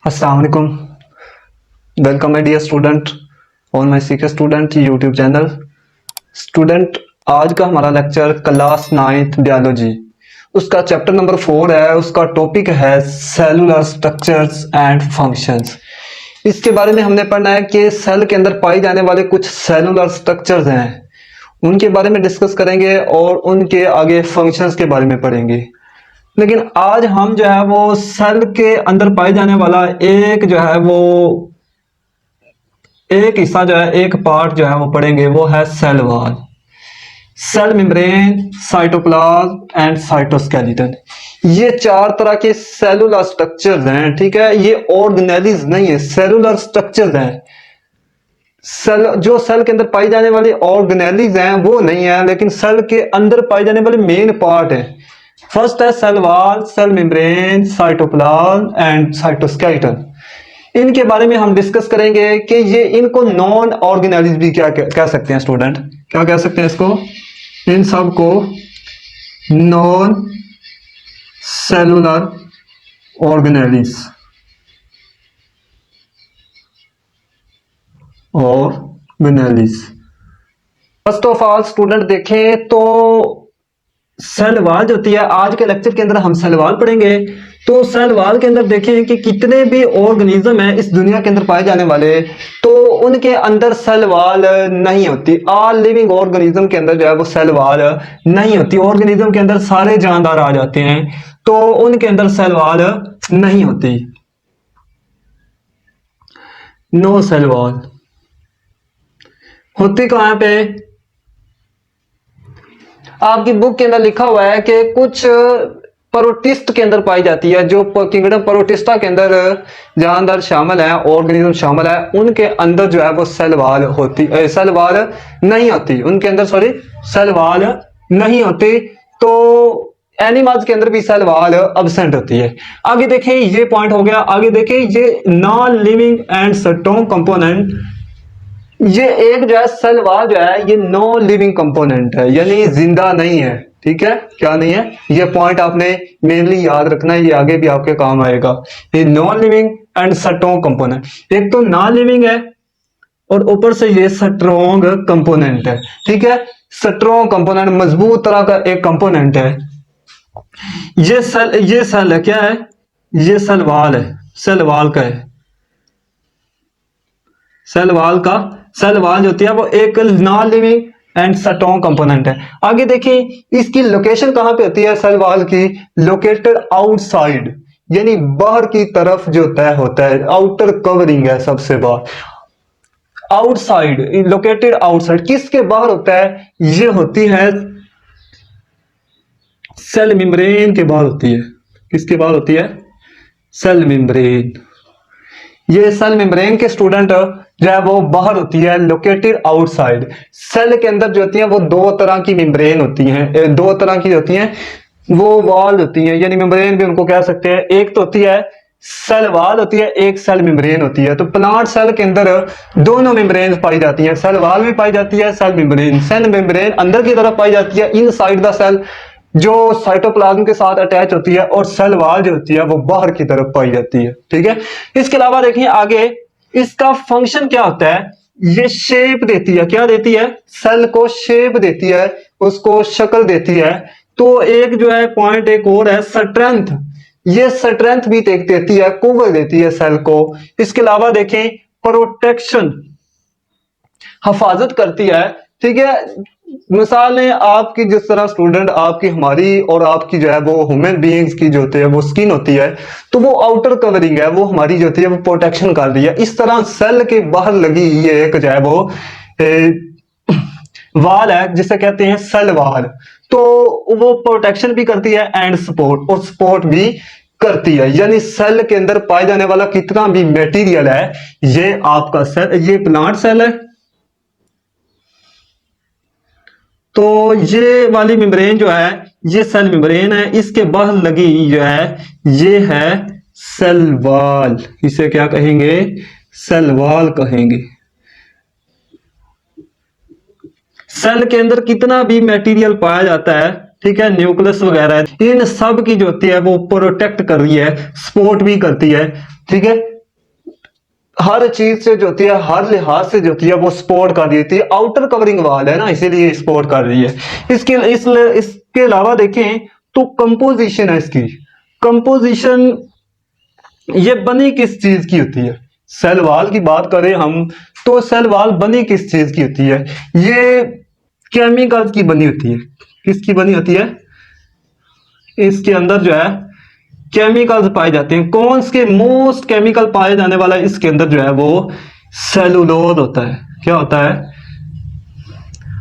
अस्सलाम वालेकुम। Welcome my dear student on my CK student YouTube channel. Student, आज का हमारा लेक्चर क्लास 9th बायोलॉजी, उसका चैप्टर नंबर 4 है। उसका टॉपिक है सेलुलर स्ट्रक्चर्स एंड फंक्शंस। इसके बारे में हमने पढ़ना है कि सेल के अंदर पाए जाने वाले कुछ सेलुलर स्ट्रक्चर्स हैं, उनके बारे में डिस्कस करेंगे और उनके आगे फंक्शंस के बारे में पढ़ेंगे। लेकिन आज हम जो है वो सेल के अंदर पाए जाने वाला एक जो है वो एक हिस्सा जो है, एक पार्ट जो है वो पढ़ेंगे, वो है cell wall, cell membrane, cytoplasm and cytoskeleton. ये चार तरह के सेलुलर स्ट्रक्चर्स हैं, ठीक है। ये ऑर्गेनेलिज नहीं है, सेलुलर स्ट्रक्चर्स हैं। जो सेल के अंदर पाई जाने वाली ऑर्गेनेलिज हैं वो नहीं है, लेकिन सेल के अंदर पाए जाने वाले मेन पार्ट है। फर्स्ट है cell wall, cell membrane, cytoplasm and cytoskeleton. इनके बारे में हम डिस्कस करेंगे कि ये इनको नॉन ऑर्गेनेलिज भी क्या कह सकते हैं। स्टूडेंट, क्या कह सकते हैं इसको? इन सब को non cellular organelles organelles. First of all student देखें तो सेल वॉल जो होती है, आज के लेक्चर के अंदर हम सेल वॉल पढ़ेंगे। तो सेल वॉल के अंदर देखें कि कितने भी ऑर्गेनिज्म है इस दुनिया के अंदर पाए जाने वाले, तो उनके अंदर सेल वॉल नहीं होती। ऑल लिविंग ऑर्गेनिज्म के अंदर जो है वो सेल वॉल नहीं होती। ऑर्गेनिज्म के अंदर सारे जानदार आ जाते हैं, तो उनके अंदर सेल वॉल नहीं होती। नो सेल वॉल होती कहां पे? आपकी बुक के अंदर लिखा हुआ है कि कुछ प्रोटिस्ट के अंदर पाई जाती है। जो किंगडम प्रोटिस्टा के अंदर जानदार शामिल है, ऑर्गेनिज्म शामिल है, उनके अंदर जो है वो सेल वॉल होती, सेल वॉल नहीं होती। उनके अंदर सॉरी सेल वॉल नहीं होती। तो एनिमल्स के अंदर भी सेल वॉल अब्सेंट होती है। आगे देखें, ये पॉइंट हो गया। आगे देखें, ये non living and strong component, ये एक जो है सेल वॉल जो है ये नॉन लिविंग कंपोनेंट है, यानी जिंदा नहीं है, ठीक है। क्या नहीं है? ये पॉइंट आपने मेनली याद रखना है, ये आगे भी आपके काम आएगा। ये non living and strong component, एक तो नॉन लिविंग है और ऊपर से ये स्ट्रॉन्ग कंपोनेंट है, ठीक है। स्ट्रॉन्ग कंपोनेंट, मजबूत तरह का एक कंपोनेंट है। ये सेल है, क्या है? ये सेल वॉल है, सेल वॉल का है। सेल वॉल का, सेल वॉल जो होती है वो एक non living and strong component है। आगे देखिए, इसकी लोकेशन कहां पे होती है सेल वॉल की? लोकेटेड आउटसाइड, यानी बाहर की तरफ जो तय होता है, आउटर कवरिंग है सबसे बाहर। आउटसाइड, लोकेटेड आउटसाइड, किसके बाहर होता है? ये होती है सेल मेम्ब्रेन के बाहर होती है। किसके बाहर होती है? Cell membrane. ये सेल मेम्ब्रेन के स्टूडेंट जो है वो बाहर होती है, लोकेटेड आउटसाइड। सेल के अंदर जो होती है वो दो तरह की मेम्ब्रेन होती हैं, दो तरह की होती हैं, वो वॉल होती हैं, यानी मेम्ब्रेन भी उनको कह सकते हैं। एक तो होती है सेल वॉल होती है, एक सेल मेम्ब्रेन होती है। तो प्लांट सेल के अंदर दोनों मेम्ब्रेन पाई जाती हैं, सेल वॉल भी पाई जाती है, सेल मेम्ब्रेन। सेल मेम्ब्रेन अंदर की तरफ पाई जाती है, इनसाइड द सेल, जो साइटोप्लाज्म के साथ अटैच होती है, और सेल वॉल जो होती है वो बाहर की तरफ पाई जाती है, ठीक है। इसके अलावा देखिए आगे, इसका फंक्शन क्या होता है? ये शेप देती है। क्या देती है? सेल को शेप देती है, उसको शक्ल देती है। तो एक जो है पॉइंट एक और है स्ट्रेंथ, ये स्ट्रेंथ भी देती है, कुव्वत देती है सेल को। इसके अलावा देखें, प्रोटेक्शन, हिफाजत करती है, ठीक है। मिसालें आपकी, जिस तरह स्टूडेंट आपकी, हमारी और आपकी जो है वो ह्यूमन बीइंग्स की जो होती है वो स्किन होती है, तो वो आउटर कवरिंग है, वो हमारी जो होती है वो प्रोटेक्शन कर रही है। इस तरह सेल के बाहर लगी ये एक जो है वो वाल है, जिसे कहते हैं सेल वाल। तो वो प्रोटेक्शन भी करती है एंड सपोर्ट, और सपोर्ट भी करती है। यानी सेल के अंदर पाए जाने वाला कितना भी मटेरियल है, ये आपका सेल, ये प्लांट सेल है, तो ये वाली मेम्ब्रेन जो है ये सेल मेम्ब्रेन है। इसके बाहर लगी जो है ये है सेल वॉल। इसे क्या कहेंगे? सेल वॉल कहेंगे। सेल के अंदर कितना भी मटेरियल पाया जाता है, ठीक है, न्यूक्लियस वगैरह, इन सब की जो होती है वो प्रोटेक्ट कर रही है, सपोर्ट भी करती है, ठीक है। हर चीज से जो होती है, हर लिहाज से जो होती है वो सपोर्ट कर रही होती है। आउटर कवरिंग वाल है ना, इसीलिए सपोर्ट कर रही है। इसके अलावा देखें तो कंपोजिशन है इसकी। कंपोजिशन ये बनी किस चीज की होती है? सेल वाल की बात करें हम तो सेल वाल बनी किस चीज की होती है? ये केमिकल्स की बनी होती है। किसकी बनी होती है? इसके अंदर जो है केमिकल्स पाए जाते हैं। कौन से मोस्ट केमिकल पाए जाने वाला इसके अंदर जो है वो सेलुलोज होता है। क्या होता है?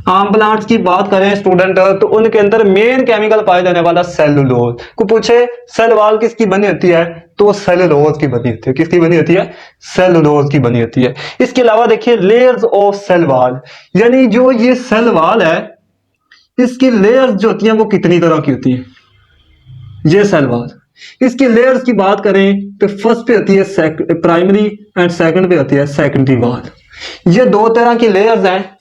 आम प्लांट्स की बात करें स्टूडेंट तो उनके अंदर मेन केमिकल पाए जाने वाला सेलुलोज। को पूछे सेल वाल किसकी बनी होती है तो सेलुलोज की बनी होती है। किसकी बनी होती है? सेलुलोज की बनी होती है। इसके अलावा देखिए लेयर्स ऑफ सेल वाल, यानी जो ये सेल वाल है इसकी लेयर्स जो होती हैं वो कितनी तरह की होती है? ये सेल वाल इसकी लेयर्स की बात करें तो फर्स्ट पे होती है प्राइमरी एंड सेकंड पे होती है सेकेंडरी वाल। ये दो तरह की लेयर्स हैं।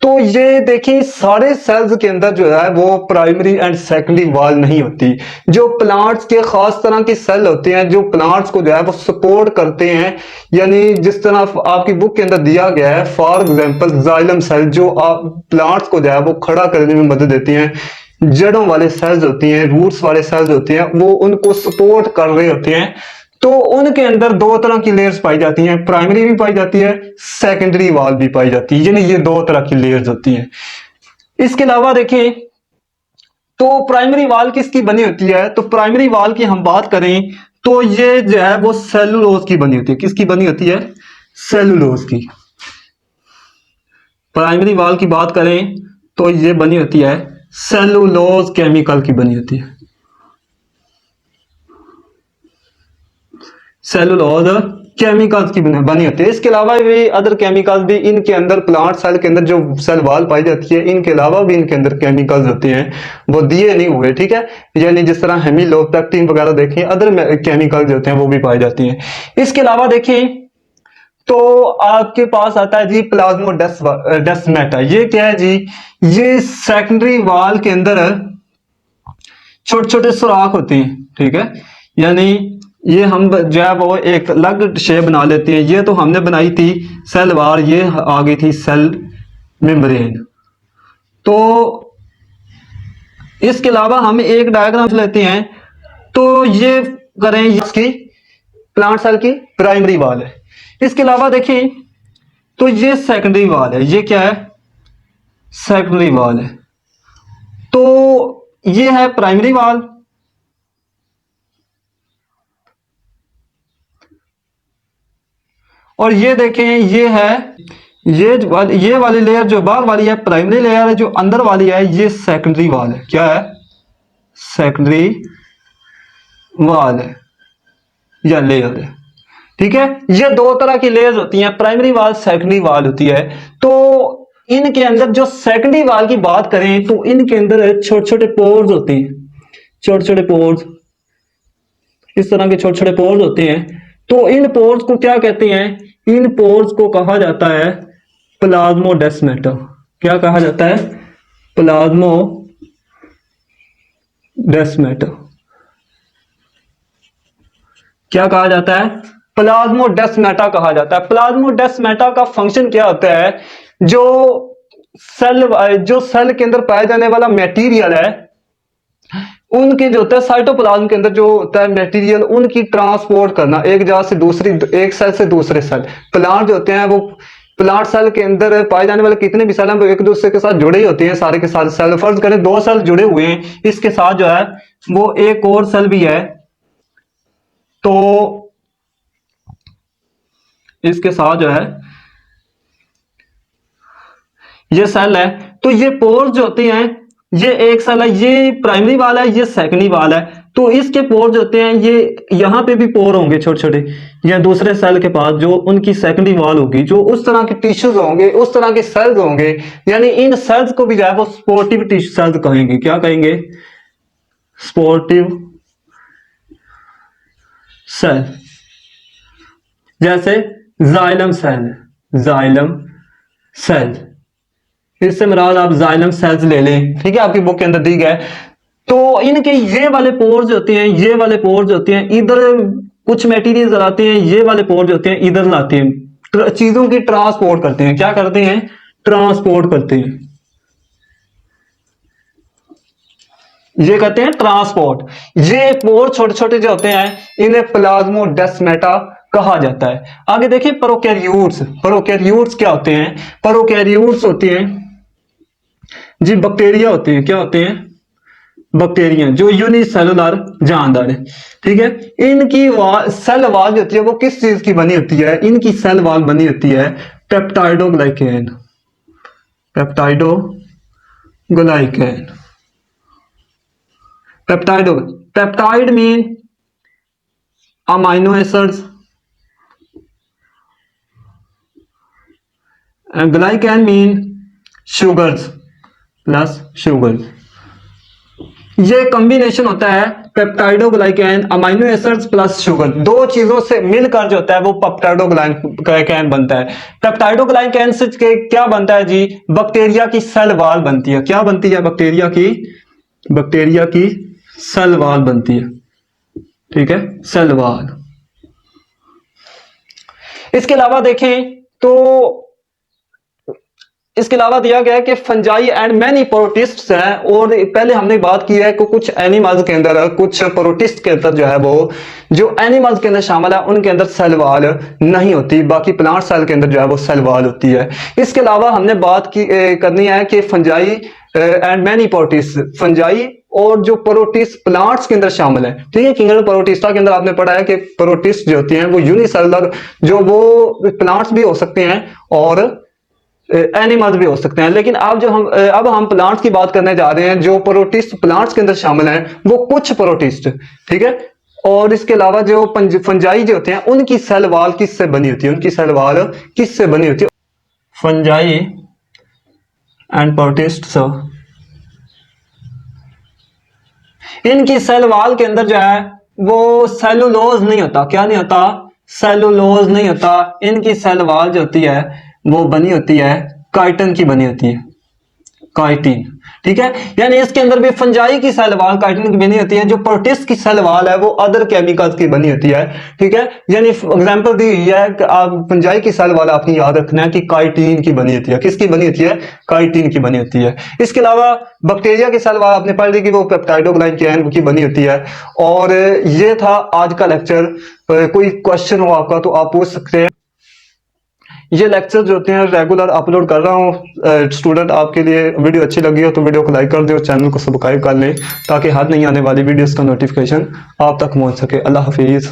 तो ये देखिए सारे सेल्स के अंदर जो है वो प्राइमरी एंड सेकेंडरी वाल नहीं होती। जो प्लांट्स के खास तरह के सेल होते हैं जो प्लांट्स को जो है वो सपोर्ट करते हैं, यानी जिस तरह आपकी बुक के अंदर दिया गया है फॉर एग्जांपल जाइलम सेल जो आप प्लांट्स को जो है वो खड़ा करने में मदद देती हैं। जड़ों वाले सेल्स होती हैं, रूट्स वाले सेल्स होते हैं, वो उनको सपोर्ट कर रहे होते हैं। तो उनके अंदर दो तरह की लेयर्स पाई जाती हैं, प्राइमरी भी पाई जाती है, सेकेंडरी वाल भी पाई जाती है, यानी ये दो तरह की लेयर्स होती हैं। इसके अलावा देखें तो प्राइमरी वाल किसकी बनी होती है? तो प्राइमरी वाल की हम बात करें तो ये जो है वो सेलुलोज की बनी होती है। किसकी बनी होती है? सेलुलोज की। प्राइमरी वाल की बात करें तो ये बनी होती है सेलुलोज केमिकल की बनी होती है। सेलुलोज केमिकल्स की बनी होती है। इसके अलावा भी अदर केमिकल्स भी इनके अंदर प्लांट सेल के अंदर जो सेल वाल पाई जाती है इनके अलावा भी इनके अंदर केमिकल्स होते हैं, वो दिए नहीं हुए। ठीक है, यानी जिस तरह हेमिलोपेक्टिन वगैरह देखें अदर केमिकल्स होते हैं वो भी पाई जाती हैं। इसके अलावा देखें तो आपके पास आता है जी प्लाज्मोडेस्माटा। ये क्या है जी? ये सेकेंडरी वाल के अंदर छोटे छोटे सुराख होते हैं। ठीक है, यानी ये हम जो है वो एक अलग शेप बना लेते हैं। ये तो हमने बनाई थी सेल वाल, ये आ गई थी सेल मेम्ब्रेन। तो इसके अलावा हम एक डायग्राम लेते हैं तो ये करें इसकी प्लांट सेल की प्राइमरी वाल है। इसके अलावा देखिए तो ये सेकेंडरी वाल है। ये क्या है? सेकेंडरी वाल है। तो ये है प्राइमरी वाल, और ये देखें ये है ये वाली लेयर जो बाहर वाली है प्राइमरी लेयर है, जो अंदर वाली है ये सेकेंडरी वाल है। क्या है? सेकेंडरी वाल है या लेयर है। ठीक है, ये दो तरह की लेयर्स होती हैं, प्राइमरी वाल सेकेंडरी वाल होती है। तो इनके अंदर जो सेकेंडरी वाल की बात करें तो इनके अंदर छोटे छोटे पोर्स होते हैं। छोटे छोटे पोर्स, इस तरह के छोटे छोटे पोर्स होते हैं। तो इन पोर्स को क्या कहते हैं? इन पोर्स को कहा जाता है प्लाज्मोडेस्माटा। क्या कहा जाता है? प्लाज्मोडेस्माटा। क्या कहा जाता है? प्लाज्मोडेस्माटा कहा जाता है। प्लाज्मोडेस्माटा का फंक्शन क्या होता है? जो सेल के अंदर पाया जाने वाला मटेरियल है उनके जो होता है साइटोप्लाज्म के अंदर जो होता है मटेरियल उनकी ट्रांसपोर्ट करना एक जगह से दूसरी, एक सेल से दूसरे सेल। प्लांट जो होते हैं वो प्लांट सेल के अंदर पाए जाने वाले कितने भी सेल हैं वो एक दूसरे के साथ जुड़े ही होते हैं। सारे के सारे सेल, फर्ज करें दो सेल जुड़े हुए हैं, इसके साथ जो है वो एक और सेल भी है, तो इसके साथ जो है ये सेल है। तो ये पोर्स जो होते हैं, ये एक सेल है, ये प्राइमरी वाल है, ये सेकेंडरी वाल है। तो इसके पोर जो होते हैं ये यहाँ पे भी पोर होंगे छोटे छोटे, या दूसरे सेल के पास जो उनकी सेकेंडरी वाल होगी, जो उस तरह के टिश्यूज होंगे, उस तरह के सेल्स होंगे। यानी इन सेल्स को भी जो है वो स्पोर्टिव टिश्यू सेल्स कहेंगे। क्या कहेंगे? Supportive cell. जैसे जाइलम सेल, जाइलम सेल, इससे मुराद आप जाइलम सेल्स ले लें। ठीक है, आपकी बुक के अंदर दी गया है। तो इनके ये वाले पोर्स होते हैं, ये वाले पोर्स होते हैं, इधर कुछ मटेरियल लाते हैं, ये वाले पोर्ट होते हैं इधर लाते हैं, चीजों की ट्रांसपोर्ट करते हैं। क्या करते हैं? ट्रांसपोर्ट करते हैं, ये कहते हैं ट्रांसपोर्ट। ये पोर छोटे छोटे जो होते हैं इन्हें प्लाज्मोडेस्माटा कहा जाता है। आगे देखिए प्रोकैरियोट्स। प्रोकैरियोट्स क्या होते हैं? प्रोकैरियोट्स होते हैं जी बैक्टीरिया होते हैं। क्या होते हैं? बैक्टीरिया जो यूनिसेलुलर जानदार है। ठीक है, इनकी सेल वॉल होती है वो किस चीज की बनी होती है? इनकी सेल वॉल बनी होती है peptidoglycan. Peptidoglycan. Peptide mean amino acids, glycan mean sugars plus sugar. ये कॉम्बिनेशन होता है peptidoglycan, amino acids plus sugar. दो चीजों से मिलकर जो होता है वो पेप्टाइडोग्लाइकेन बनता है। पेप्टाइडोग्लाइकेन से क्या बनता है जी? बैक्टीरिया की सेल वॉल बनती है। क्या बनती है? बैक्टीरिया की सेल वॉल बनती है। ठीक है, सेल वॉल। इसके अलावा देखें तो इसके अलावा दिया गया है कि फंजाई एंड मैनी प्रोटिस्ट्स हैं। और पहले हमने बात की है कि कुछ एनिमल्स के अंदर, कुछ प्रोटिस्ट के अंदर जो है वो जो एनिमल्स के अंदर शामिल है उनके अंदर सेल वॉल नहीं होती, बाकी प्लांट सेल के अंदर जो है वो सेल वॉल होती है। इसके अलावा हमने बात की करनी है कि fungi and many protist, fungi और जो प्रोटिस्ट प्लांट्स के अंदर शामिल है। ठीक है, किंगडम प्रोटिस्टा के अंदर आपने पढ़ा है कि प्रोटिस्ट जो होती हैं वो यूनिसेलुलर, जो वो प्लांट्स भी हो सकते हैं और एनिमल्स भी हो सकते हैं। लेकिन अब हम प्लांट्स की बात करने जा रहे हैं। जो प्रोटिस्ट प्लांट्स के अंदर शामिल हैं वो कुछ प्रोटिस्ट, ठीक है। और इसके अलावा जो फंजाई जो होते हैं उनकी सेल वॉल किससे बनी होती है? उनकी सेल वॉल किससे बनी होती है? फंजाई एंड प्रोटिस्ट, इनकी सेल वॉल के अंदर जो है वो सेलुलोज नहीं होता। क्या नहीं होता? सेलुलोज नहीं होता। इनकी सेल वॉल जो होती है वो बनी होती है काइटिन की बनी होती है, काइटिन। ठीक है, यानी इसके अंदर भी फंजाई की सेल वॉल काइटिन की बनी होती है। जो प्रोटिस्ट की सेल वॉल है वो अदर केमिकल्स की बनी होती है। ठीक है, यानी एग्जांपल दी है कि आप फंजाई की सेल वॉल आपने याद रखना है कि काइटिन की बनी होती है। किसकी बनी होती है? काइटिन की बनी होती है। इसके अलावा बैक्टीरिया की सेल वॉल आपने पढ़ ली कि वो पेप्टाइडोग्लाइकेन की बनी होती है। और ये था आज का लेक्चर। कोई क्वेश्चन हो आपका तो आप पूछ सकते हैं। ये लेक्चर जो होते हैं रेगुलर अपलोड कर रहा हूँ। स्टूडेंट, आपके लिए वीडियो अच्छी लगी हो तो वीडियो को लाइक कर दो, चैनल को सब्सक्राइब कर लें ताकि हर नई आने वाली वीडियोस का नोटिफिकेशन आप तक पहुँच सके। अल्लाह हाफिज़।